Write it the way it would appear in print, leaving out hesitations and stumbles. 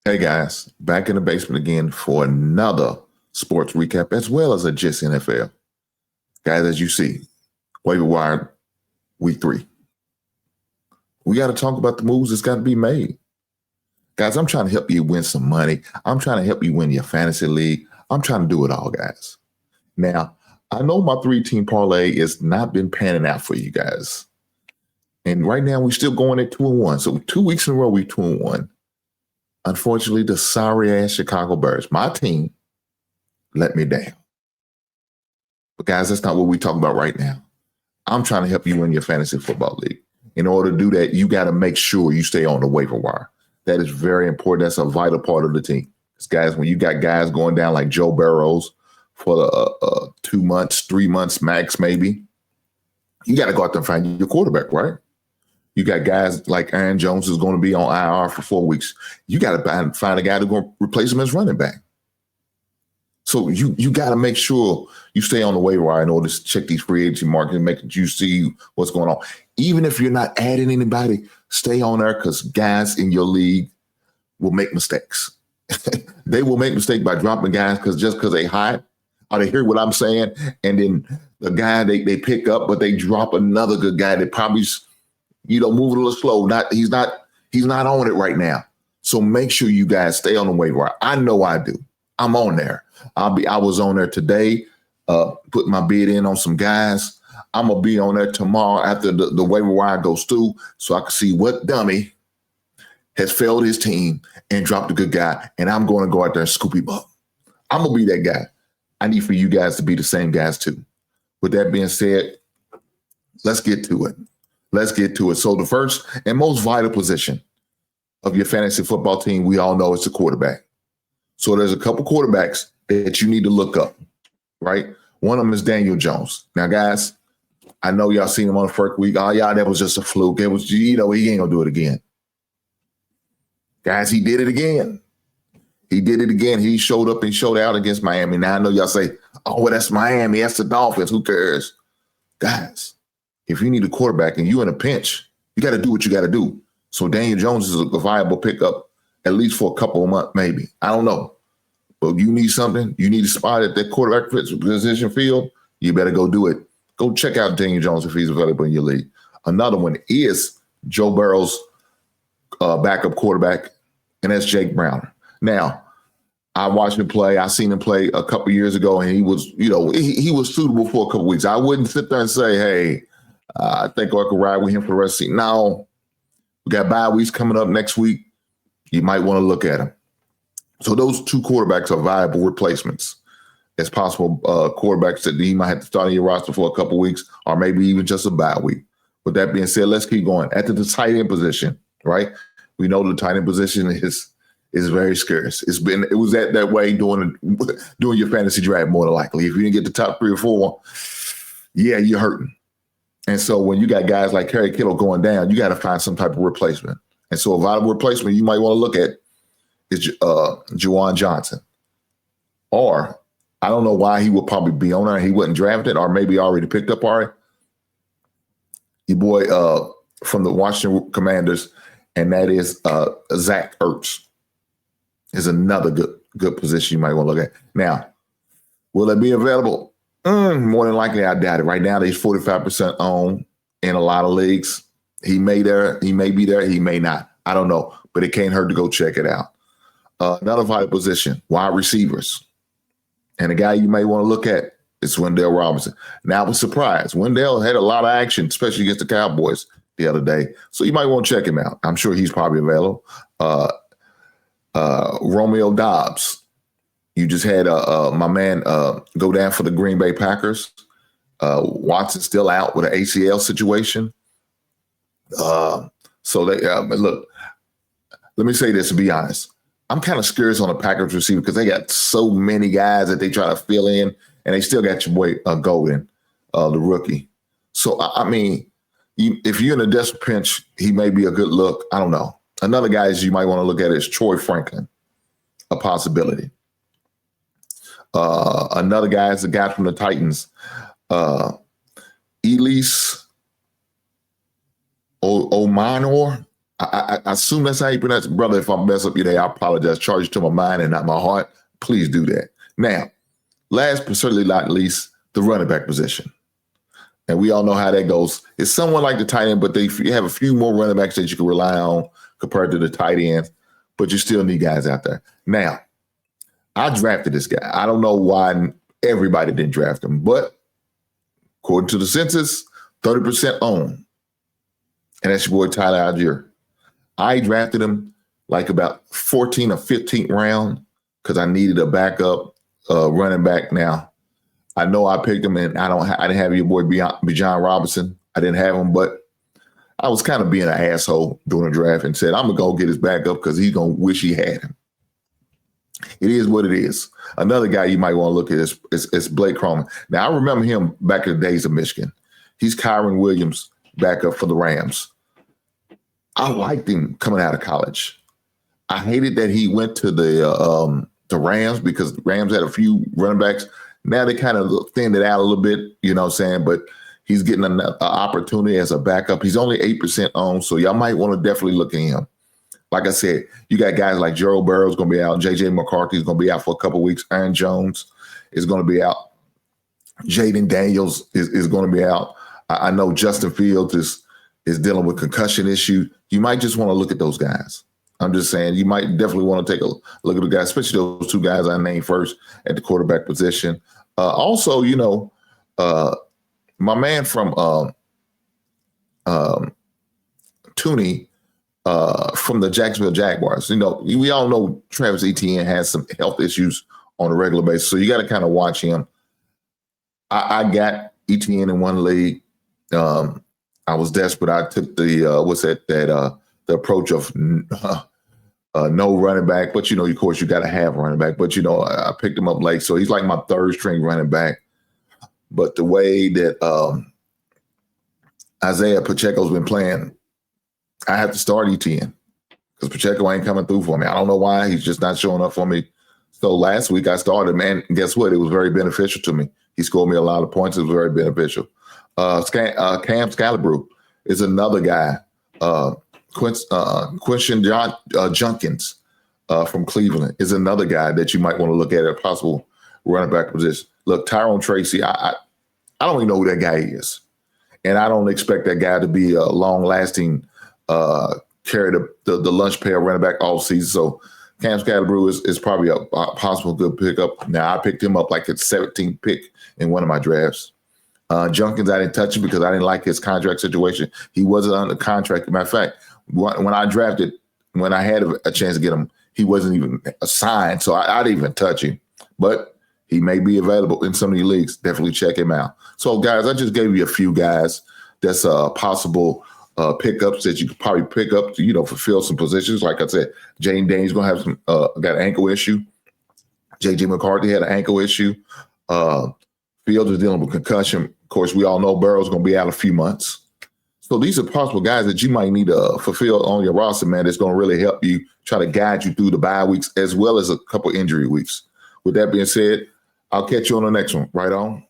Hey guys, back in the basement again for another sports recap as well as a Just NFL. Guys, as you see, Waiver Wire week 3. We got to talk about the moves that's got to be made. Guys, I'm trying to help you win some money. I'm trying to help you win your fantasy league. I'm trying to do it all, guys. Now, I know my 3-team parlay has not been panning out for you guys. And right now, we're still going at 2-1. So 2 weeks in a row, we're 2-1. Unfortunately, the sorry-ass Chicago Bears, my team, let me down. But guys, that's not what we're talking about right now. I'm trying to help you win your fantasy football league. In order to do that, you got to make sure you stay on the waiver wire. That is very important. That's a vital part of the team. Because guys, when you got guys going down like Joe Burrows for the 2 months, 3 months max maybe, you got to go out there and find your quarterback, right? You got guys like Aaron Jones who's going to be on IR for 4 weeks. You got to find a guy who's going to replace him as running back. So you got to make sure you stay on the waiver wire in order to check these free agency markets and make sure you see what's going on. Even if you're not adding anybody, stay on there because guys in your league will make mistakes. They will make mistakes by dropping guys just because they high or they hear what I'm saying, and then the guy they pick up, but they drop another good guy that probably moving a little slow. He's not on it right now. So make sure you guys stay on the waiver wire. I know I do. I'm on there. I was on there today, putting my bid in on some guys. I'm gonna be on there tomorrow after the waiver wire goes through, so I can see what dummy has failed his team and dropped a good guy, and I'm going to go out there and scoop him up. I'm gonna be that guy. I need for you guys to be the same guys too. With that being said, let's get to it. So the first and most vital position of your fantasy football team, we all know it's the quarterback. So there's a couple quarterbacks that you need to look up, right? One of them is Daniel Jones. Now, guys, I know y'all seen him on the first week. Oh, y'all, that was just a fluke. It was, he ain't gonna do it again. Guys, he did it again. He showed up and showed out against Miami. Now I know y'all say, oh, well, that's Miami. That's the Dolphins. Who cares? Guys, if you need a quarterback and you're in a pinch, you got to do what you got to do. So Daniel Jones is a viable pickup, at least for a couple of months, maybe. I don't know. But you need something. You need a spot at that quarterback position field. You better go do it. Go check out Daniel Jones if he's available in your league. Another one is Joe Burrow's backup quarterback, and that's Jake Browner. Now, I watched him play. I seen him play a couple years ago, and he was, he was suitable for a couple weeks. I wouldn't sit there and say, hey, I think I could ride with him for the rest of the season. No, we got bye weeks coming up next week. You might want to look at him. So those two quarterbacks are viable replacements as possible quarterbacks that you might have to start in your roster for a couple weeks or maybe even just a bye week. With that being said, let's keep going. At the tight end position, right? We know the tight end position is very scarce. It was that way doing your fantasy draft more than likely. If you didn't get the top 3 or 4, yeah, you're hurting. And so when you got guys like Kerry Kittle going down, you got to find some type of replacement. And so a viable replacement you might want to look at is Juwan Johnson. Or I don't know why he would probably be on there. He wasn't drafted or maybe already picked up already. Your boy from the Washington Commanders, and that is Zach Ertz. Is another good position you might want to look at. Now, will it be available? More than likely, I doubt it. Right now, he's 45% owned in a lot of leagues. He may be there, he may not. I don't know, but it can't hurt to go check it out. Another vital position, wide receivers. And the guy you may want to look at is Wendell Robinson. Now, I was surprised. Wendell had a lot of action, especially against the Cowboys the other day. So you might want to check him out. I'm sure he's probably available. Romeo Doubs. You just had my man go down for the Green Bay Packers. Watson's still out with an ACL situation. So they look. Let me say this to be honest. I'm kind of scared on the Packers receiver because they got so many guys that they try to fill in, and they still got your boy Golden, the rookie. So I mean, if you're in a desperate pinch, he may be a good look. I don't know. Another guy you might want to look at is Troy Franklin, a possibility. Another guy is the guy from the Titans, Elise Omanor. I assume that's how you pronounce it. Brother, if I mess up your day, I apologize. Charge it to my mind and not my heart. Please do that. Now, last but certainly not least, the running back position. And we all know how that goes. It's somewhat like the tight end, but you have a few more running backs that you can rely on compared to the tight ends, but you still need guys out there. Now, I drafted this guy. I don't know why everybody didn't draft him, but according to the census, 30% owned. And that's your boy Tyler Algier. I drafted him like about 14th or 15th round because I needed a backup running back. Now, I know I picked him, and I didn't have your boy Bijan Robinson. I didn't have him, but I was kind of being an asshole during the draft and said, I'm going to go get his backup because he's going to wish he had him. It is what it is. Another guy you might want to look at is Blake Corum. Now, I remember him back in the days of Michigan. He's Kyron Williams' backup for the Rams. I liked him coming out of college. I hated that he went to the Rams because the Rams had a few running backs. Now they kind of thinned it out a little bit, you know what I'm saying? But he's getting an opportunity as a backup. He's only 8% owned, so y'all might want to definitely look at him. Like I said, you got guys like Gerald Burrow's going to be out. J.J. McCarthy is going to be out for a couple of weeks. Aaron Jones is going to be out. Jaden Daniels is going to be out. I know Justin Fields is dealing with concussion issue. You might just want to look at those guys. I'm just saying you might definitely want to take a look at the guys, especially those two guys I named first at the quarterback position. Also, you know, my man from Tooney from the Jacksonville Jaguars. You know, we all know Travis Etienne has some health issues on a regular basis, so you got to kind of watch him. I got Etienne in one league. I was desperate. I took the approach of no running back, but you know, of course, you got to have a running back. But you know, I picked him up late, so he's like my third string running back. But the way that Isaiah Pacheco's been playing, I have to start Etienne because Pacheco ain't coming through for me. I don't know why. He's just not showing up for me. So last week I started, man. Guess what? It was very beneficial to me. He scored me a lot of points. It was very beneficial. Cam Scalabrew is another guy. Quinton Junkins from Cleveland is another guy that you might want to look at a possible running back position. Look, Tyrone Tracy, I don't even know who that guy is. And I don't expect that guy to be a long-lasting carry the lunch pail running back all season. So Cam Scalabrew is probably a possible good pickup. Now, I picked him up like at 17th pick in one of my drafts. Junkins, I didn't touch him because I didn't like his contract situation. He wasn't under contract. Matter of fact, when I drafted, when I had a chance to get him, he wasn't even assigned, so I didn't even touch him. But he may be available in some of the leagues. Definitely check him out. So, guys, I just gave you a few guys that's possible pickups that you could probably pick up to, you know, fulfill some positions. Like I said, Jaden Daniels going to have some got an ankle issue. J.J. McCarthy had an ankle issue. Fields is dealing with concussion. Of course, we all know Burrow's going to be out a few months. So these are possible guys that you might need to fulfill on your roster, man, that's going to really help you try to guide you through the bye weeks as well as a couple injury weeks. With that being said, I'll catch you on the next one. Right on.